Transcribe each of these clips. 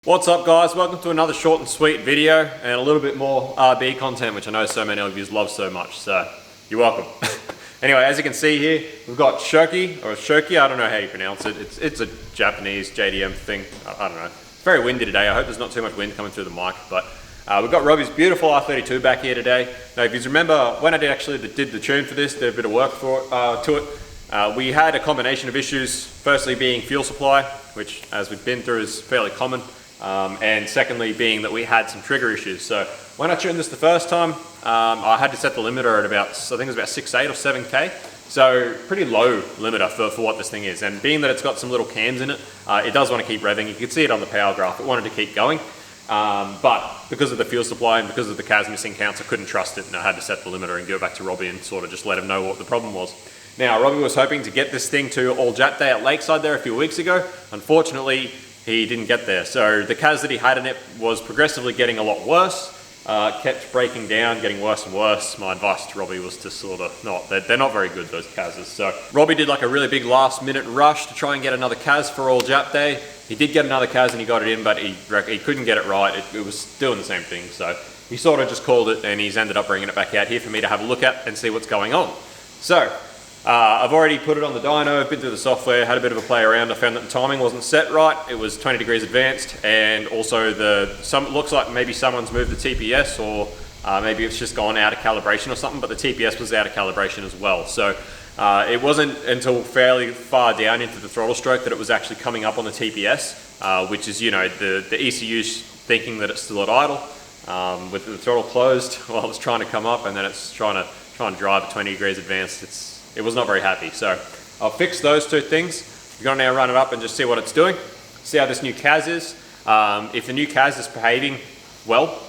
What's up guys, welcome to another short and sweet video and a little bit more RB content, which I know so many of you love so much, so you're welcome. Anyway, as you can see here, we've got SHOKI, I don't know how you pronounce it. It's a Japanese JDM thing, I don't know. It's very windy today, I hope there's not too much wind coming through the mic, but we've got Robbie's beautiful R32 back here today. Now if you remember, when I did the tune for this, did a bit of work to it, we had a combination of issues, firstly being fuel supply, which as we've been through is fairly common, and secondly being that we had some trigger issues. So when I tuned this the first time, I had to set the limiter at about, I think it was about 6.8 or 7K. So pretty low limiter for what this thing is. And being that it's got some little cams in it, it does want to keep revving. You can see it on the power graph. It wanted to keep going. But because of the fuel supply and because of the CAS missing counts, I couldn't trust it, and I had to set the limiter and go back to Robbie and sort of just let him know what the problem was. Now, Robbie was hoping to get this thing to All Jap Day at Lakeside there a few weeks ago. Unfortunately, he didn't get there. So the CAS that he had in it was progressively getting a lot worse, kept breaking down, getting worse and worse. My advice to Robbie was to sort of they're not very good, those CASs. So Robbie did like a really big last minute rush to try and get another CAS for All Jap Day. He did get another CAS and he got it in, but he couldn't get it right. It was doing the same thing. So he sort of just called it, and he's ended up bringing it back out here for me to have a look at and see what's going on. So I've already put it on the dyno, I've been through the software, had a bit of a play around. I found that the timing wasn't set right. It was 20 degrees advanced, and also it looks like maybe someone's moved the TPS, or maybe it's just gone out of calibration or something, but the TPS was out of calibration as well. So it wasn't until fairly far down into the throttle stroke that it was actually coming up on the TPS, which is, you know, the ECU's thinking that it's still at idle, with the throttle closed while it's trying to come up, and then it's trying to drive at 20 degrees advanced. It was not very happy. So I'll fix those two things. We're going to now run it up and just see what it's doing, see how this new CAS is. If the new CAS is behaving well,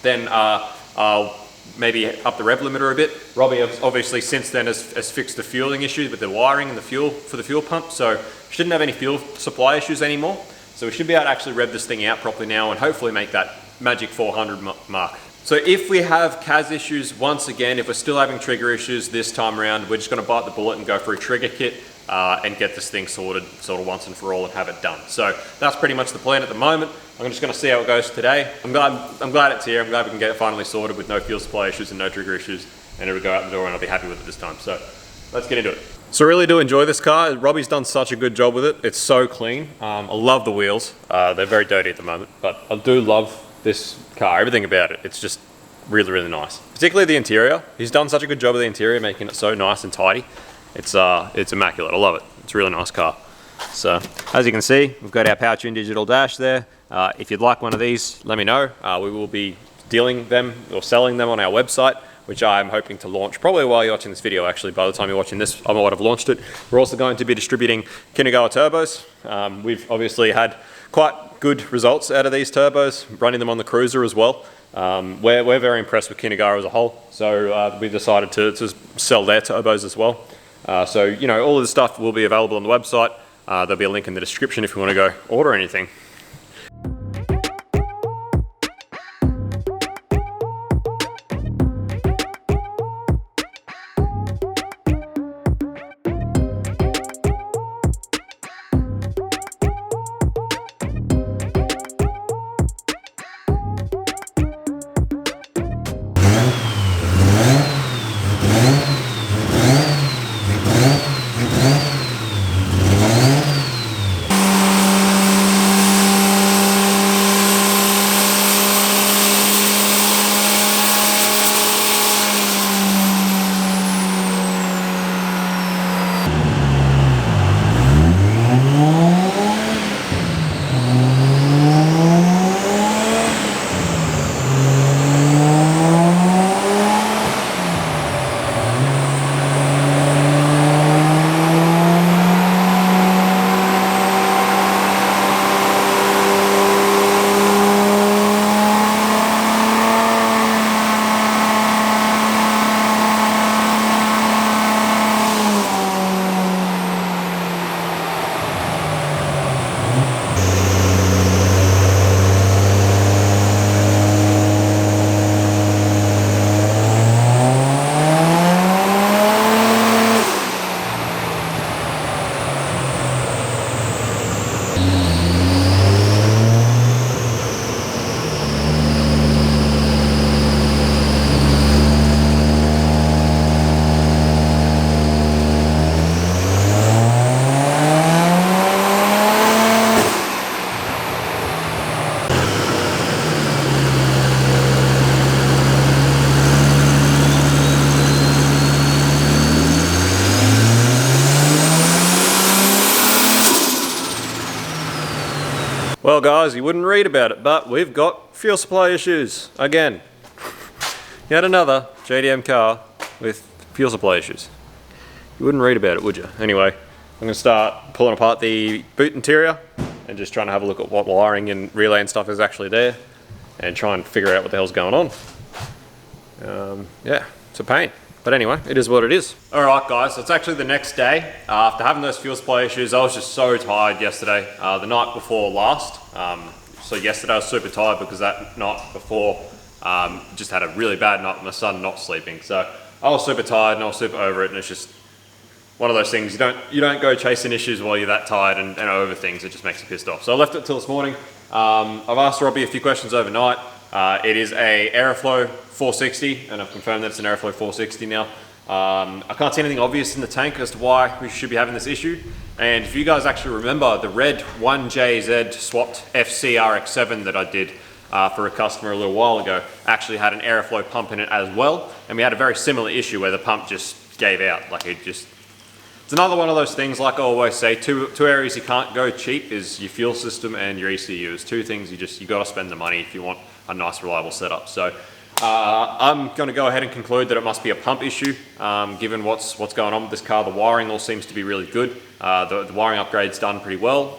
then I'll maybe up the rev limiter a bit. Robbie obviously since then has fixed the fueling issue with the wiring and the fuel for the fuel pump, so shouldn't have any fuel supply issues anymore. So we should be able to actually rev this thing out properly now and hopefully make that magic 400 mark. So if we have CAS issues once again, if we're still having trigger issues this time around, we're just going to bite the bullet and go for a trigger kit and get this thing sorted sort of once and for all and have it done. So that's pretty much the plan at the moment. I'm just going to see how it goes today. I'm glad it's here. I'm glad we can get it finally sorted with no fuel supply issues and no trigger issues, and it'll go out the door and I'll be happy with it this time. So let's get into it. So I really do enjoy this car. Robbie's done such a good job with it. It's so clean. I love the wheels. They're very dirty at the moment, but I do love this car, everything about it. It's just really, really nice. Particularly the interior. He's done such a good job with the interior, making it so nice and tidy. It's immaculate. I love it. It's a really nice car. So as you can see, we've got our Power Tune digital dash there. If you'd like one of these, let me know. We will be dealing them or selling them on our website, which I'm hoping to launch probably while you're watching this video. Actually, by the time you're watching this, I might have launched it. We're also going to be distributing Kinagawa turbos. We've obviously had quite good results out of these turbos, running them on the Cruiser as well. We're very impressed with Kinagawa as a whole, so we've decided to sell their turbos as well. So, you know, all of the stuff will be available on the website. There'll be a link in the description if you want to go order anything. Well guys, you wouldn't read about it, but we've got fuel supply issues again. Yet another JDM car with fuel supply issues. You wouldn't read about it, would you? Anyway, I'm going to start pulling apart the boot interior and just trying to have a look at what wiring and relay and stuff is actually there and try and figure out what the hell's going on. Yeah, it's a pain. But anyway, it is what it is. Alright guys, so it's actually the next day. After having those fuel supply issues, I was just so tired yesterday. The night before last. So yesterday I was super tired because that night before just had a really bad night with my son not sleeping. So I was super tired and I was super over it, and it's just one of those things, you don't go chasing issues while you're that tired and over things. It just makes you pissed off. So I left it till this morning. I've asked Robbie a few questions overnight. It is a Aeroflow 460, and I've confirmed that it's an Aeroflow 460 now. I can't see anything obvious in the tank as to why we should be having this issue. And if you guys actually remember, the red 1JZ swapped FC RX7 that I did for a customer a little while ago actually had an Aeroflow pump in it as well. And we had a very similar issue where the pump just gave out. Like it's another one of those things, like I always say, two areas you can't go cheap is your fuel system and your ECU. It's two things you got to spend the money if you want a nice reliable setup. So I'm going to go ahead and conclude that it must be a pump issue, given what's going on with this car. The wiring all seems to be really good. The wiring upgrade's done pretty well.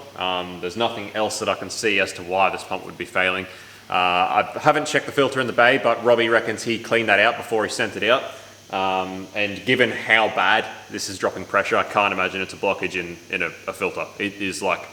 There's nothing else that I can see as to why this pump would be failing. I haven't checked the filter in the bay, but Robbie reckons he cleaned that out before he sent it out. And given how bad this is dropping pressure, I can't imagine it's a blockage in a filter. It is like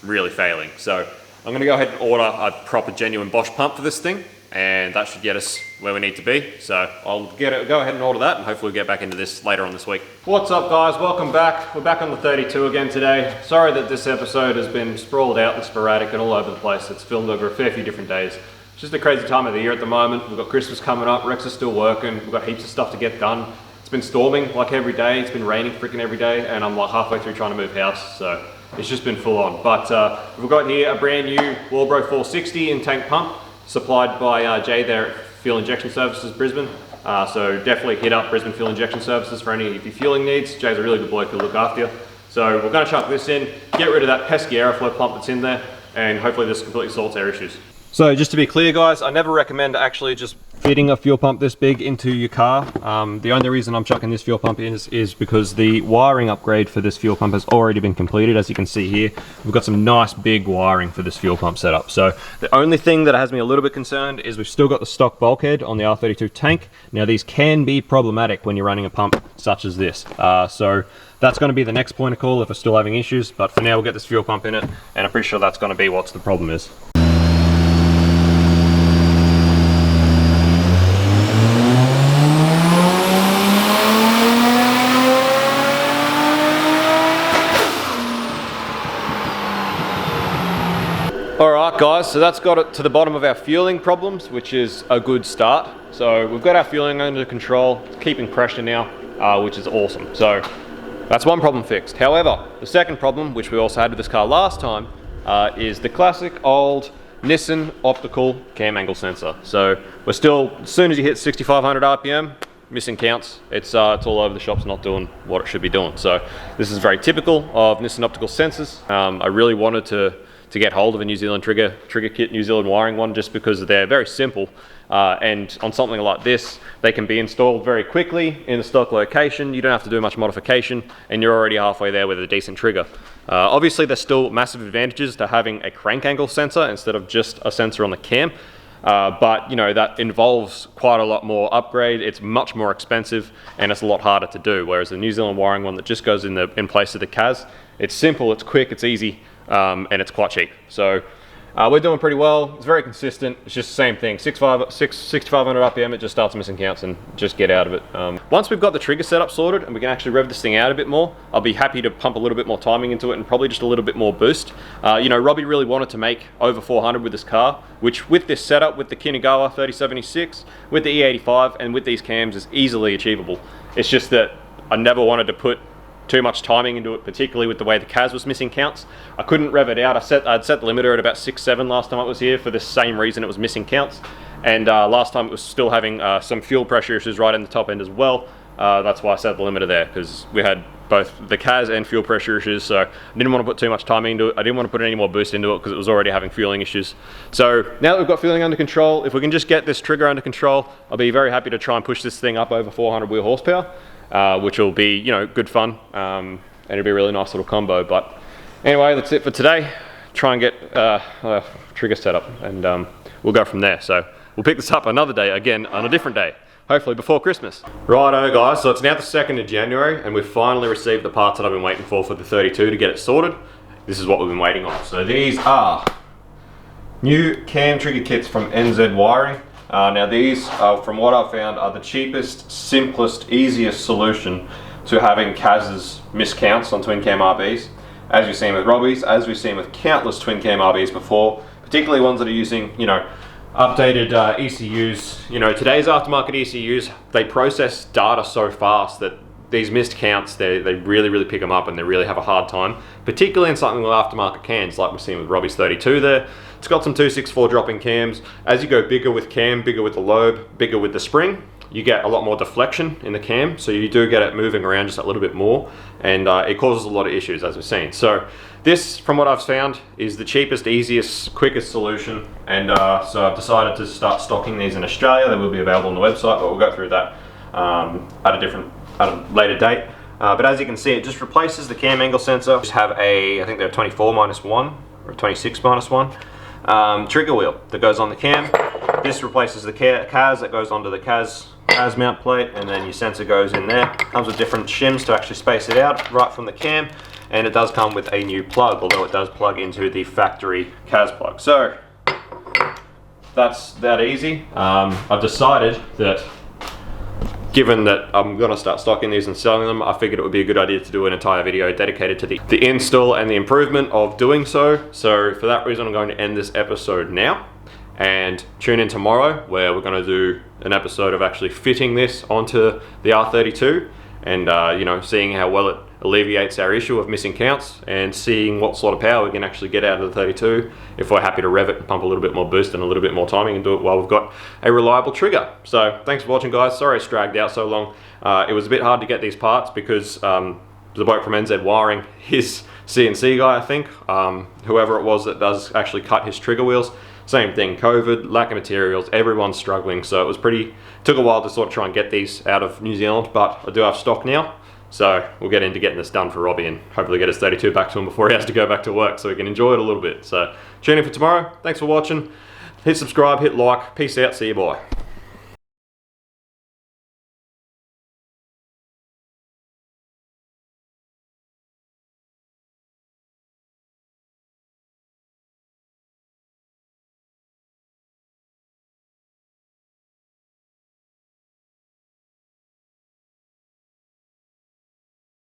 really failing. So I'm going to go ahead and order a proper genuine Bosch pump for this thing, and that should get us where we need to be. So I'll go ahead and order that, and hopefully we'll get back into this later on this week. What's up guys, welcome back. We're back on the 32 again today. Sorry that this episode has been sprawled out and sporadic and all over the place. It's filmed over a fair few different days. It's just a crazy time of the year at the moment. We've got Christmas coming up, Rex is still working, we've got heaps of stuff to get done. It's been storming like every day, it's been raining freaking every day, and I'm like halfway through trying to move house, so it's just been full on. But we've got here a brand new Walbro 460 in tank pump, supplied by Jay there at Fuel Injection Services Brisbane. So definitely hit up Brisbane Fuel Injection Services for any of your fueling needs. Jay's a really good bloke who'll look after you. So we're going to chuck this in, get rid of that pesky Aeroflow pump that's in there, and hopefully this completely sorts our issues. So just to be clear guys, I never recommend actually just fitting a fuel pump this big into your car. The only reason I'm chucking this fuel pump in is because the wiring upgrade for this fuel pump has already been completed. As you can see here, we've got some nice big wiring for this fuel pump setup. So the only thing that has me a little bit concerned is we've still got the stock bulkhead on the R32 tank. Now these can be problematic when you're running a pump such as this. So that's going to be the next point of call if we're still having issues. But for now we'll get this fuel pump in it, and I'm pretty sure that's going to be what the problem is. Alright guys, so that's got it to the bottom of our fueling problems, which is a good start. So we've got our fueling under control, it's keeping pressure now, which is awesome. So that's one problem fixed. However, the second problem, which we also had with this car last time, is the classic old Nissan optical cam angle sensor. So we're still, as soon as you hit 6,500 RPM, missing counts. It's all over the shop's not doing what it should be doing. So this is very typical of Nissan optical sensors. I really wanted to get hold of a New Zealand trigger kit, New Zealand wiring one, just because they're very simple, and on something like this they can be installed very quickly in the stock location. You don't have to do much modification and you're already halfway there with a decent trigger. Obviously there's still massive advantages to having a crank angle sensor instead of just a sensor on the cam, but you know, that involves quite a lot more upgrade. It's much more expensive and it's a lot harder to do, whereas the New Zealand wiring one that just goes in place of the CAS, it's simple, it's quick, it's easy, and it's quite cheap. So we're doing pretty well. It's very consistent. It's just the same thing, 6,500 RPM, it just starts missing counts and just get out of it. Once we've got the trigger setup sorted and we can actually rev this thing out a bit more, I'll be happy to pump a little bit more timing into it and probably just a little bit more boost. You know, Robbie really wanted to make over 400 with this car, which with this setup, with the Kinagawa 3076, with the E85 and with these cams is easily achievable. It's just that I never wanted to put too much timing into it, particularly with the way the CAS was missing counts. I couldn't rev it out. I'd set the limiter at about 6.7 last time I was here for the same reason it was missing counts. And last time it was still having some fuel pressure issues right in the top end as well. That's why I set the limiter there, because we had both the CAS and fuel pressure issues, so I didn't want to put too much time into it. I didn't want to put any more boost into it because it was already having fueling issues. So now that we've got fueling under control, if we can just get this trigger under control, I'll be very happy to try and push this thing up over 400 wheel horsepower, which will be, you know, good fun, and it'll be a really nice little combo. But anyway, that's it for today. Try and get a trigger set up, and we'll go from there. So we'll pick this up another day, again on a different day, hopefully before Christmas. Righto guys, so it's now the 2nd of January and we've finally received the parts that I've been waiting for the 32 to get it sorted. This is what we've been waiting on. So these are new cam trigger kits from NZ Wiring. Now these, from what I've found, are the cheapest, simplest, easiest solution to having CAS's miscounts on twin cam RBs. As we've seen with Robbie's, as we've seen with countless twin cam RBs before, particularly ones that are using, you know, updated ECUs. You know, today's aftermarket ECUs, they process data so fast that these missed counts, they really pick them up and they really have a hard time, particularly in something with aftermarket cams like we've seen with Robbie's 32 there. It's got some 264 drop-in cams. As you go bigger with cam, bigger with the lobe, bigger with the spring, you get a lot more deflection in the cam, so you do get it moving around just a little bit more, and it causes a lot of issues, as we've seen. So this, from what I've found, is the cheapest, easiest, quickest solution, and so I've decided to start stocking these in Australia. They will be available on the website, but we'll go through that at a later date. But as you can see, it just replaces the cam angle sensor. Just have a, I think they're 24-1 or 26-1 trigger wheel that goes on the cam. This replaces the CAS that goes onto the CAS mount plate, and then your sensor goes in there. Comes with different shims to actually space it out right from the cam, and it does come with a new plug, although it does plug into the factory CAS plug. So that's that easy. I've decided that, given that I'm going to start stocking these and selling them, I figured it would be a good idea to do an entire video dedicated to the install and the improvement of doing so. So for that reason, I'm going to end this episode now. And tune in tomorrow where we're going to do an episode of actually fitting this onto the R32 and you know, seeing how well it alleviates our issue of missing counts and seeing what sort of power we can actually get out of the 32 if we're happy to rev it and pump a little bit more boost and a little bit more timing and do it while we've got a reliable trigger. So thanks for watching guys. Sorry it's dragged out so long. It was a bit hard to get these parts because the bloke from NZ Wiring, his CNC guy I think, whoever it was that does actually cut his trigger wheels, same thing, COVID, lack of materials, everyone's struggling, so it was took a while to sort of try and get these out of New Zealand, but I do have stock now, so we'll get into getting this done for Robbie and hopefully get his 32 back to him before he has to go back to work so he can enjoy it a little bit. So tune in for tomorrow, thanks for watching, hit subscribe, hit like, peace out, see you, bye.